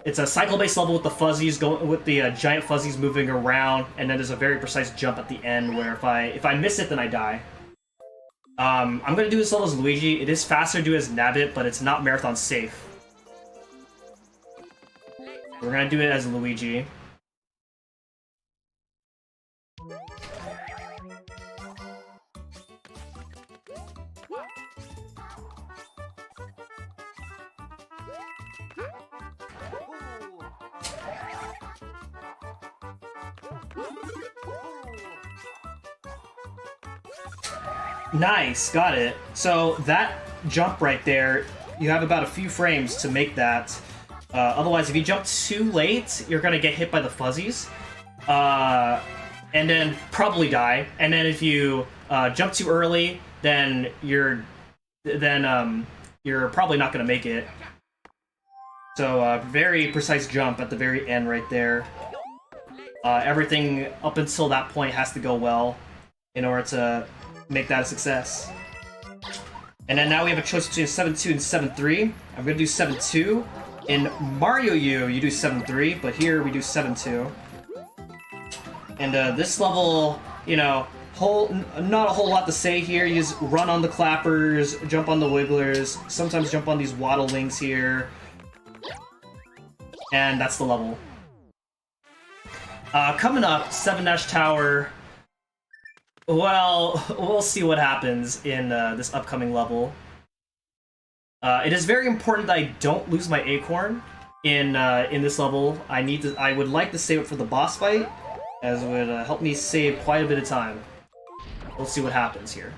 It's a cycle-based level with the fuzzies giant fuzzies moving around, and then there's a very precise jump at the end where if I miss it, then I die. I'm gonna do this level as Luigi. It is faster to do as Nabbit, but it's not marathon safe. We're gonna do it as Luigi. Nice, got it. So that jump right there, you have about a few frames to make that. Otherwise, if you jump too late, you're gonna get hit by the fuzzies, and then probably die. And then if you jump too early, then you're probably not gonna make it. So, very precise jump at the very end right there. Everything up until that point has to go well in order to make that a success. And then now we have a choice between 7-2 and 7-3. I'm gonna do 7-2. In Mario U, you do 7-3, but here we do 7-2. And this level, you know, not a whole lot to say here. You just run on the clappers, jump on the wigglers, sometimes jump on these waddle wings here. And that's the level. Coming up, 7-Dash Tower. Well, we'll see what happens in this upcoming level. It is very important that I don't lose my acorn in this level. I would like to save it for the boss fight, as it would help me save quite a bit of time. We'll see what happens here.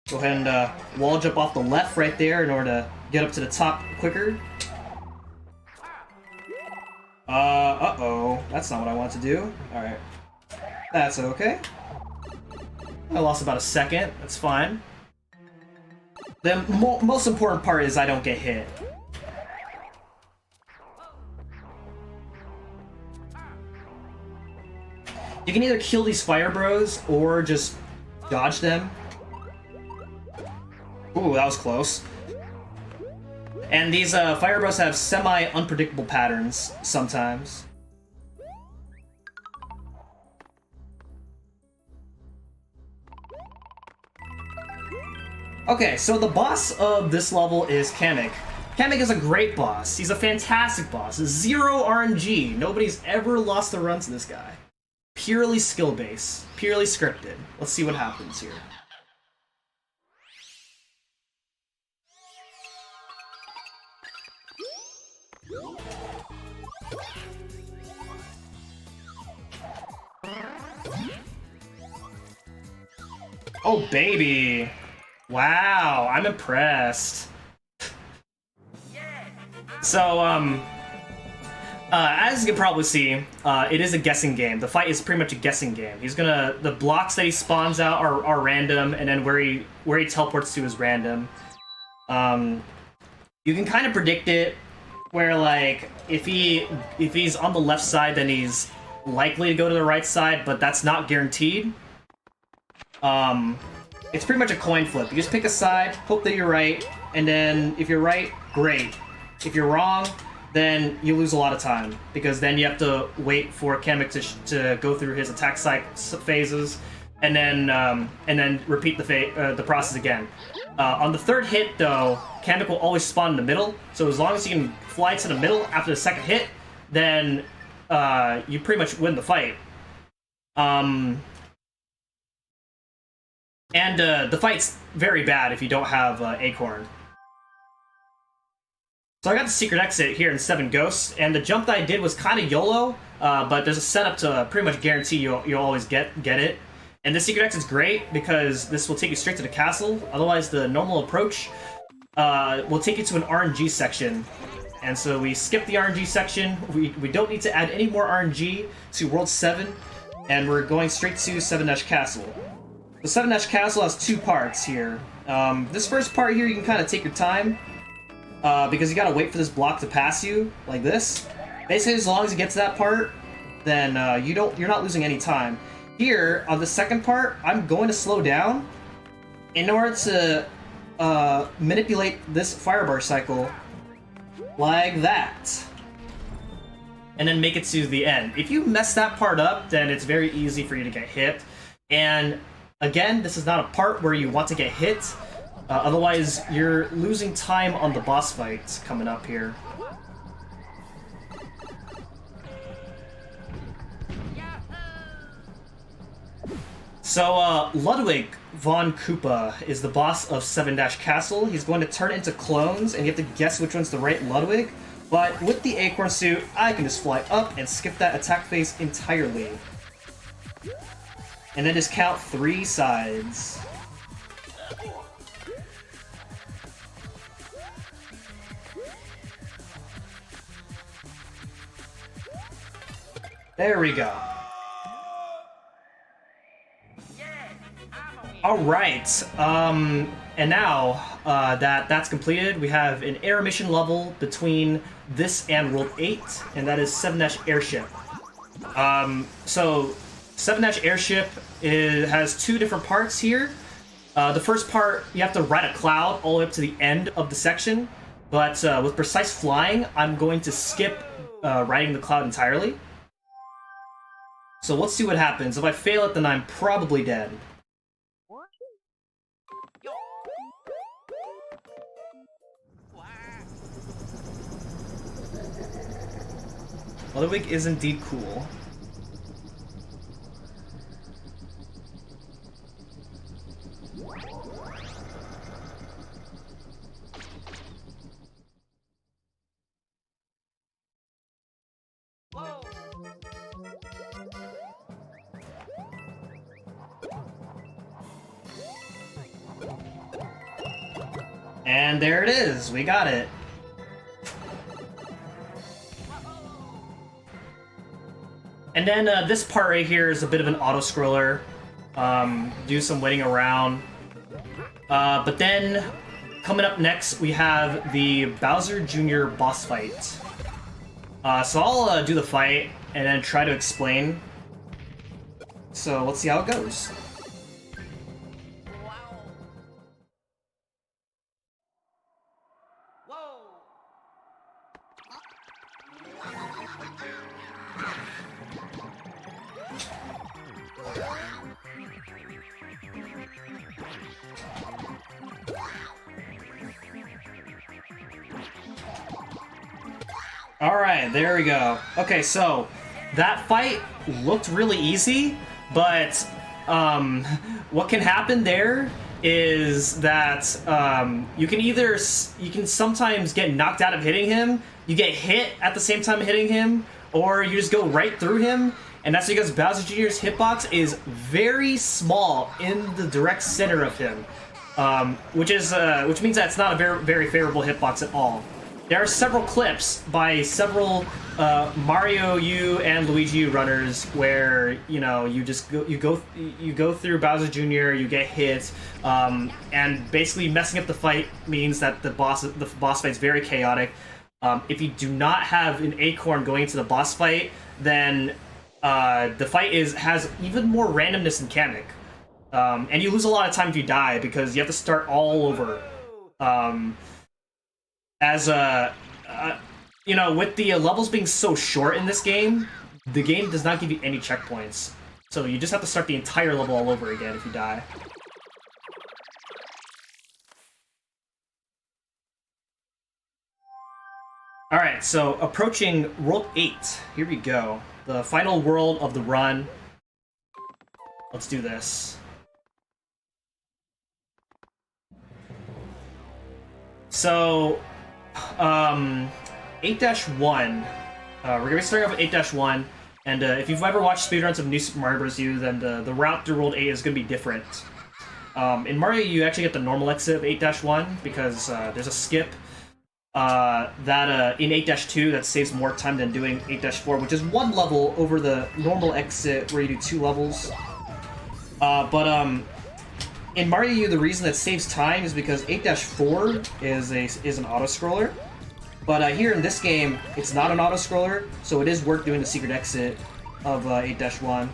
Go ahead and wall jump off the left right there in order to get up to the top quicker. Uh-oh. That's not what I want to do. Alright. That's okay. I lost about a second. That's fine. The most important part is I don't get hit. You can either kill these fire bros or just dodge them. Ooh, that was close. And these fire bros have semi-unpredictable patterns sometimes. Okay, so the boss of this level is Kamek. Kamek is a great boss. He's a fantastic boss. Zero RNG. Nobody's ever lost a run to this guy. Purely skill-based. Purely scripted. Let's see what happens here. Oh, baby. Wow, I'm impressed. So, as you can probably see, it is a guessing game. The fight is pretty much a guessing game. The blocks that he spawns out are random, and then where he teleports to is random. You can kind of predict it, where like, if he's on the left side, then he's likely to go to the right side, but that's not guaranteed. It's pretty much a coin flip. You just pick a side, hope that you're right, and then if you're right, great. If you're wrong, then you lose a lot of time, because then you have to wait for Kamek to go through his attack phases, and then repeat the process again. On the third hit, though, Kamek will always spawn in the middle, so as long as you can fly to the middle after the second hit, then you pretty much win the fight. And the fight's very bad if you don't have Acorn. So I got the secret exit here in 7 Ghosts, and the jump that I did was kind of YOLO, but there's a setup to pretty much guarantee you'll always get it. And this secret exit's great because this will take you straight to the castle. Otherwise, the normal approach will take you to an RNG section. And so we skip the RNG section. We don't need to add any more RNG to World 7, and we're going straight to 7-Dash Castle. The 7-Dash Castle has 2 parts here. This first part here, you can kind of take your time, because you gotta wait for this block to pass you, like this. Basically, as long as you get to that part, then you're not losing any time. Here, on the second part, I'm going to slow down in order to manipulate this firebar cycle like that. And then make it to the end. If you mess that part up, then it's very easy for you to get hit. And again, this is not a part where you want to get hit. Otherwise, you're losing time on the boss fights coming up here. So, Ludwig von Koopa is the boss of 7-Dash Castle. He's going to turn into clones, and you have to guess which one's the right Ludwig. But with the Acorn suit, I can just fly up and skip that attack phase entirely. And then just count 3 sides. There we go. All right. And now that's completed, we have an air mission level between this and World 8, and that is 7-Airship. So 7-Airship has two different parts here. The first part, you have to ride a cloud all the way up to the end of the section, but with precise flying, I'm going to skip riding the cloud entirely. So let's see what happens. If I fail it, then I'm probably dead. Motherwig is indeed cool. And there it is, we got it. And then this part right here is a bit of an auto-scroller. Do some waiting around. But then, coming up next, we have the Bowser Jr. boss fight. So I'll do the fight, and then try to explain. So let's see how it goes. Alright, there we go. Okay, so that fight looked really easy, but what can happen there is that you can sometimes get knocked out of hitting him, you get hit at the same time hitting him, or you just go right through him, and that's because Bowser Jr.'s hitbox is very small in the direct center of him, which means that it's not a very favorable hitbox at all. There are several clips by several Mario U and Luigi U runners where you go through Bowser Jr., you get hit, and basically messing up the fight means that the boss fight is very chaotic. If you do not have an acorn going into the boss fight, then the fight has even more randomness and mechanic, and you lose a lot of time if you die because you have to start all over. With the levels being so short in this game, the game does not give you any checkpoints. So you just have to start the entire level all over again if you die. Alright, so approaching World 8. Here we go. The final world of the run. Let's do this. So 8-1. We're gonna be starting off with 8-1, and if you've ever watched speedruns of New Super Mario Bros. U, then the route through World 8 is gonna be different. In Mario, you actually get the normal exit of 8-1 because there's a skip that in 8-2 that saves more time than doing 8-4, which is one level over the normal exit where you do 2 levels. In Mario U, the reason that saves time is because 8-4 is an auto-scroller. But here in this game, it's not an auto-scroller, so it is worth doing the secret exit of 8-1.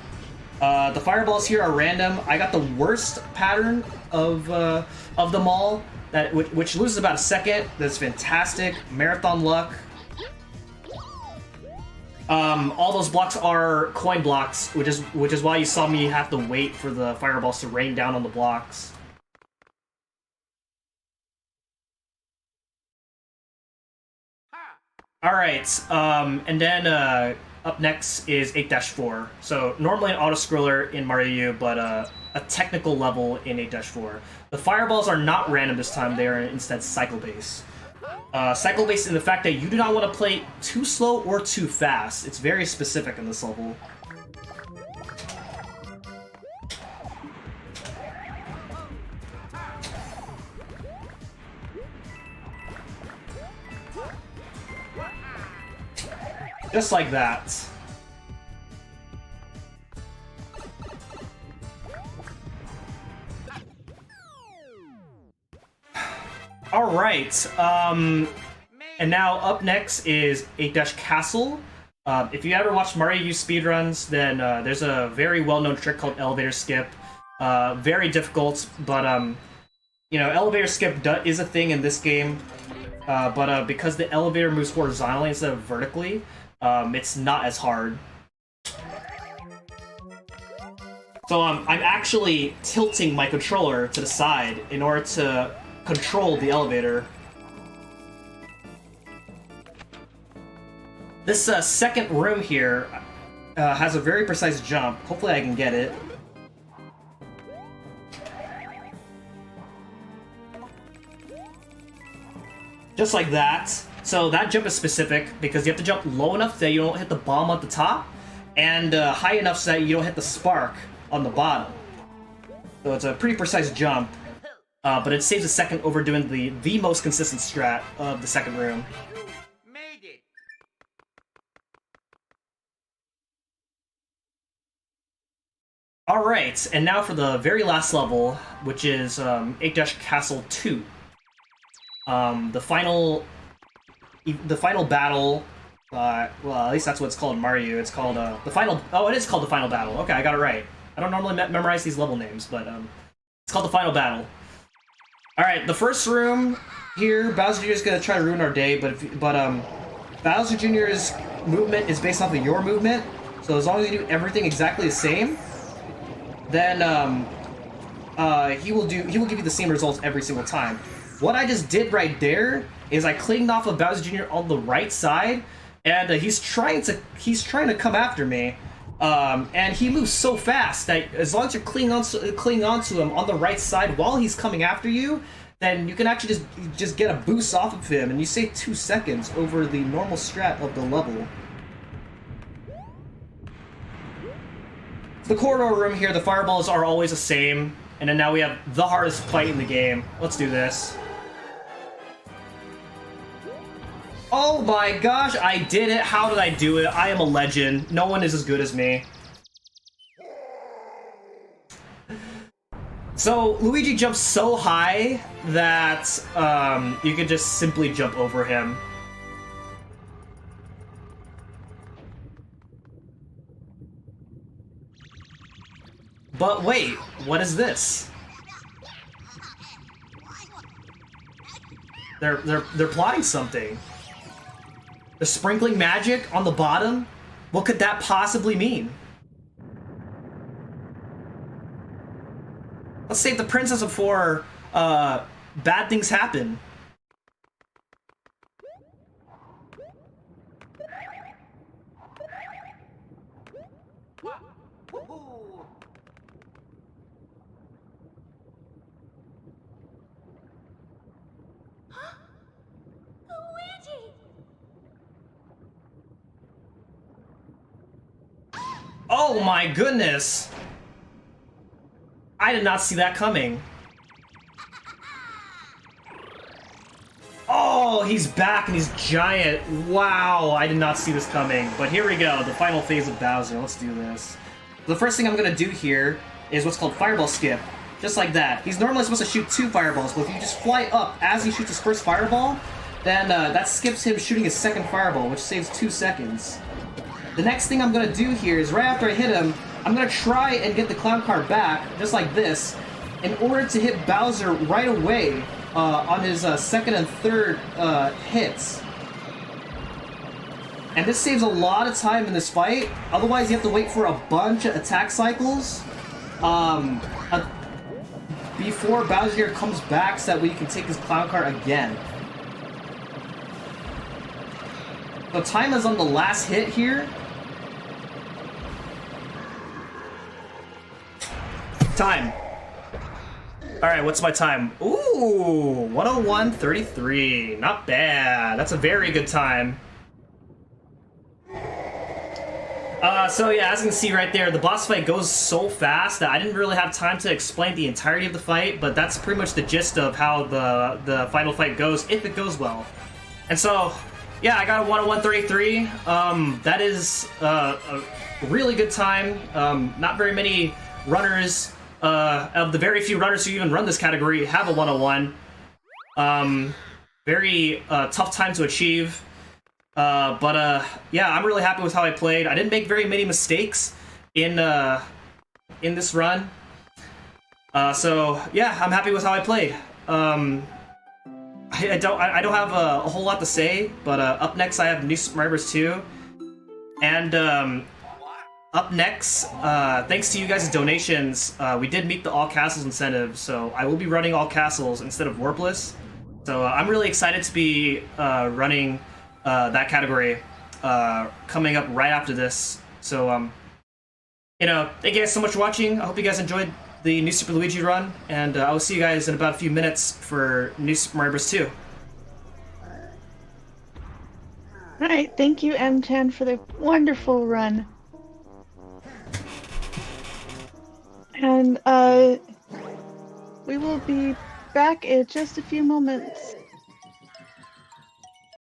The fireballs here are random. I got the worst pattern of them all, which loses about a second. That's fantastic. Marathon luck. All those blocks are coin blocks, which is why you saw me have to wait for the fireballs to rain down on the blocks. Alright, and then up next is 8-4. So normally an auto-scroller in Mario U, but a technical level in 8-4. The fireballs are not random this time, they are instead cycle-based. Cycle-based in the fact that you do not want to play too slow or too fast. It's very specific in this level. Just like that. Alright, and now up next is 8-Castle. If you ever watched Mario U speedruns, then there's a very well-known trick called elevator skip. Very difficult, but you know, elevator skip is a thing in this game. But because the elevator moves horizontally instead of vertically, it's not as hard. So I'm actually tilting my controller to the side in order to control the elevator. This second room here has a very precise jump. Hopefully I can get it. Just like that. So that jump is specific because you have to jump low enough that you don't hit the bomb at the top, and high enough so that you don't hit the spark on the bottom. So it's a pretty precise jump, but it saves a second over doing the most consistent strat of the second room. Alright, and now for the very last level, which is 8-Castle 2. The final battle, well, at least that's what it's called in Mario. It's called, the final, oh, it is called the final battle. Okay, I got it right. I don't normally memorize these level names, but, it's called the final battle. Alright, the first room here, Bowser Jr. is gonna try to ruin our day, but Bowser Jr.'s movement is based off of your movement, so as long as you do everything exactly the same, then, he will give you the same results every single time. What I just did right there is I clinged off of Bowser Jr. on the right side, and he's trying to come after me, and he moves so fast that as long as you're clinging onto him on the right side while he's coming after you, then you can actually just get a boost off of him, and you save 2 seconds over the normal strat of the level. The corridor room here, the fireballs are always the same, and then now we have the hardest fight in the game. Let's do this. Oh my gosh, I did it! How did I do it? I am a legend. No one is as good as me. So, Luigi jumps so high that you can just simply jump over him. But wait, what is this? They're plotting something. They're sprinkling magic on the bottom? What could that possibly mean? Let's save the princess before bad things happen. Oh my goodness! I did not see that coming. Oh, he's back and he's giant. Wow, I did not see this coming. But here we go, the final phase of Bowser. Let's do this. The first thing I'm gonna do here is what's called fireball skip. Just like that. He's normally supposed to shoot 2 fireballs, but if you just fly up as he shoots his first fireball, then that skips him shooting his second fireball, which saves 2 seconds. The next thing I'm gonna do here is right after I hit him, I'm gonna try and get the clown car back, just like this, in order to hit Bowser right away on his second and third hits. And this saves a lot of time in this fight, otherwise you have to wait for a bunch of attack cycles before Bowser comes back so that we can take his clown car again. So time is on the last hit here. Time. Alright, what's my time? Ooh, 101.33. Not bad. That's a very good time. So yeah, as you can see right there, the boss fight goes so fast that I didn't really have time to explain the entirety of the fight, but that's pretty much the gist of how the final fight goes, if it goes well. And so, yeah, I got a 101.33. That is a really good time. Not very many runners, of the very few runners who even run this category, have a 101. Very tough time to achieve. But yeah, I'm really happy with how I played. I didn't make very many mistakes in this run. So yeah, I'm happy with how I played. I don't have a whole lot to say, but up next I have New Super Mario Bros. 2, and up next, thanks to you guys' donations, we did meet the All Castles incentive, so I will be running All Castles instead of Warpless. So I'm really excited to be running that category coming up right after this. So thank you guys so much for watching. I hope you guys enjoyed the new Super Luigi run, and I will see you guys in about a few minutes for New Super Mario Bros. 2. All right, thank you, M-Chan, for the wonderful run. And we will be back in just a few moments.